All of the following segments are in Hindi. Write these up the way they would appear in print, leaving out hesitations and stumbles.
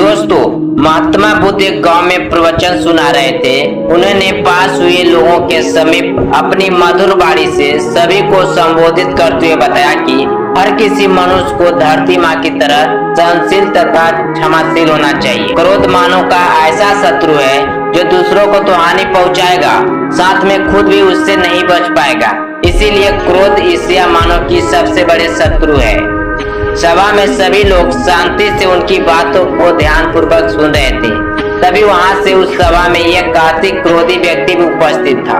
दोस्तों, महात्मा बुद्ध एक गांव में प्रवचन सुना रहे थे। उन्होंने पास हुए लोगों के समीप अपनी मधुर वाणी से सभी को संबोधित करते हुए बताया कि हर किसी मनुष्य को धरती माँ की तरह सहनशील तथा क्षमाशील होना चाहिए। क्रोध मानव का ऐसा शत्रु है जो दूसरों को तो हानि पहुँचाएगा, साथ में खुद भी उससे नहीं बच पाएगा। इसीलिए क्रोध ईर्ष्या मानव की सबसे बड़े शत्रु है। सभा में सभी लोग शांति से उनकी बातों को ध्यानपूर्वक सुन रहे थे। तभी वहां से उस सभा में एक कार्तिक क्रोधी व्यक्ति भी उपस्थित था।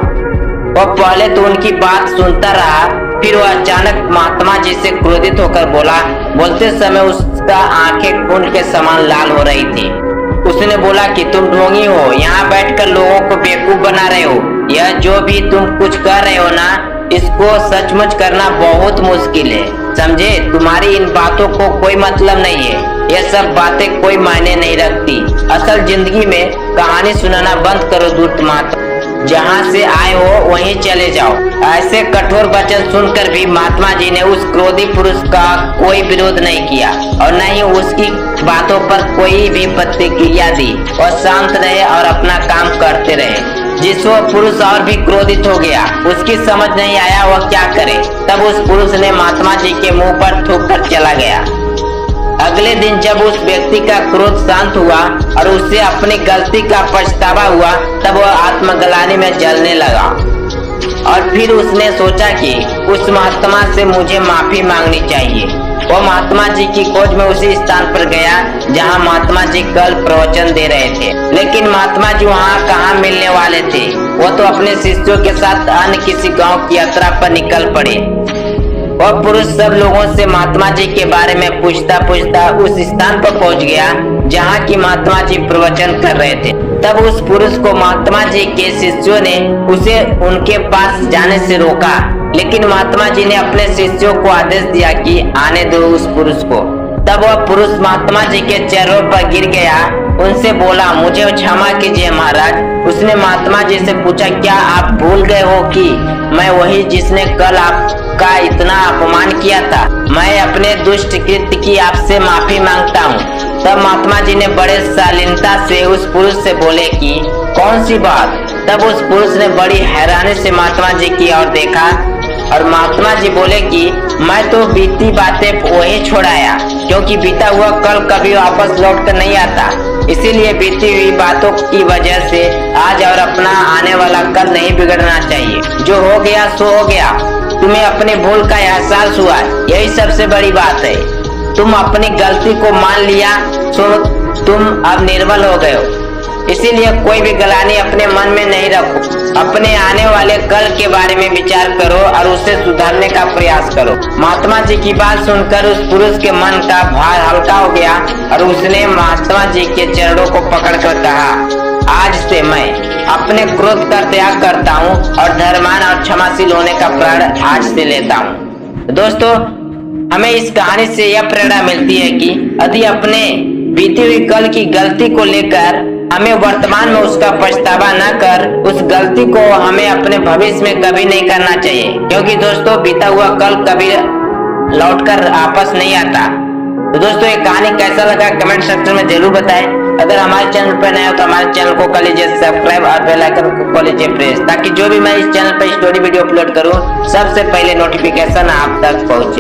वह पहले तो उनकी बात सुनता रहा, फिर वह अचानक महात्मा जी से क्रोधित होकर बोला। बोलते समय उसका आंखें खून के समान लाल हो रही थी। उसने बोला कि तुम ढोंगी हो, यहाँ बैठकर लोगों को बेवकूफ बना रहे हो। यह जो भी तुम कुछ कर रहे हो ना, इसको सचमुच करना बहुत मुश्किल है, समझे। तुम्हारी इन बातों को कोई मतलब नहीं है। ये सब बातें कोई मायने नहीं रखती। असल जिंदगी में कहानी सुनाना बंद करो धूर्त महात्मा। जहाँ से आए हो वहीं चले जाओ। ऐसे कठोर वचन सुनकर भी महात्मा जी ने उस क्रोधी पुरुष का कोई विरोध नहीं किया और न ही उसकी बातों पर कोई भी प्रतिक्रिया दी। वह शांत रहे और अपना काम करते रहे। जिस वो पुरुष और भी क्रोधित हो गया, उसकी समझ नहीं आया वह क्या करे। तब उस पुरुष ने महात्मा जी के मुंह पर थूक कर चला गया। अगले दिन जब उस व्यक्ति का क्रोध शांत हुआ और उससे अपनी गलती का पछतावा हुआ, तब वह आत्मग्लानि में जलने लगा और फिर उसने सोचा कि उस महात्मा से मुझे माफी मांगनी चाहिए। वो महात्मा जी की खोज में उसी स्थान पर गया जहां महात्मा जी कल प्रवचन दे रहे थे। लेकिन महात्मा जी वहां कहाँ मिलने वाले थे। वो तो अपने शिष्यों के साथ अन्य किसी गांव की यात्रा पर निकल पड़े। वह पुरुष सब लोगों से महात्मा जी के बारे में पूछता पूछता उस स्थान पर पहुंच गया जहां की महात्मा जी प्रवचन कर रहे थे। तब उस पुरुष को महात्मा जी के शिष्यों ने उसे उनके पास जाने से रोका, लेकिन महात्मा जी ने अपने शिष्यों को आदेश दिया कि आने दो उस पुरुष को। तब वह पुरुष महात्मा जी के चरणों पर गिर गया, उनसे बोला, मुझे क्षमा कीजिए महाराज। उसने महात्मा जी से पूछा, क्या आप भूल गए हो कि मैं वही जिसने कल आपका इतना अपमान किया था। मैं अपने दुष्ट कृत्य की आपसे माफी मांगता हूँ। तब महात्मा जी ने बड़े शालीनता से उस पुरुष से बोले कि कौन सी बात। तब उस पुरुष ने बड़ी हैरानी से महात्मा जी की ओर देखा और महात्मा जी बोले कि मैं तो बीती बातें वही छोड़ाया, क्योंकि बीता हुआ कल कभी वापस लौट कर नहीं आता। इसीलिए बीती हुई बातों की वजह से आज और अपना आने वाला कल नहीं बिगड़ना चाहिए। जो हो गया सो हो गया। तुम्हें अपनी भूल का एहसास हुआ, यही सबसे बड़ी बात है। तुम अपनी गलती को मान लिया, सो तुम अब निर्मल हो गए हो। इसीलिए कोई भी गलानी अपने मन में नहीं रखो। अपने आने वाले कल के बारे में विचार करो और उसे सुधारने का प्रयास करो। महात्मा जी की बात सुनकर उस पुरुष के मन का भार हल्का हो गया और उसने महात्मा जी के चरणों को पकड़कर कहा, आज से मैं अपने क्रोध का त्याग करता हूँ और धर्मान और क्षमाशील होने का प्रण आज से लेता हूँ। दोस्तों, हमें इस कहानी से यह प्रेरणा मिलती है कि यदि अपने बीती हुई कल की गलती को लेकर हमें वर्तमान में उसका पछतावा न कर, उस गलती को हमें अपने भविष्य में कभी नहीं करना चाहिए, क्योंकि दोस्तों बीता हुआ कल कभी लौटकर वापस नहीं आता। तो दोस्तों, ये कहानी कैसा लगा कमेंट सेक्शन में जरूर बताएं। अगर हमारे चैनल पर नए हो तो हमारे चैनल को कर लीजिए सब्सक्राइब और बेल आइकन को कर लीजिए प्रेस, ताकि जो भी मैं इस चैनल पर स्टोरी वीडियो अपलोड करूं सबसे पहले नोटिफिकेशन आप तक पहुंचे।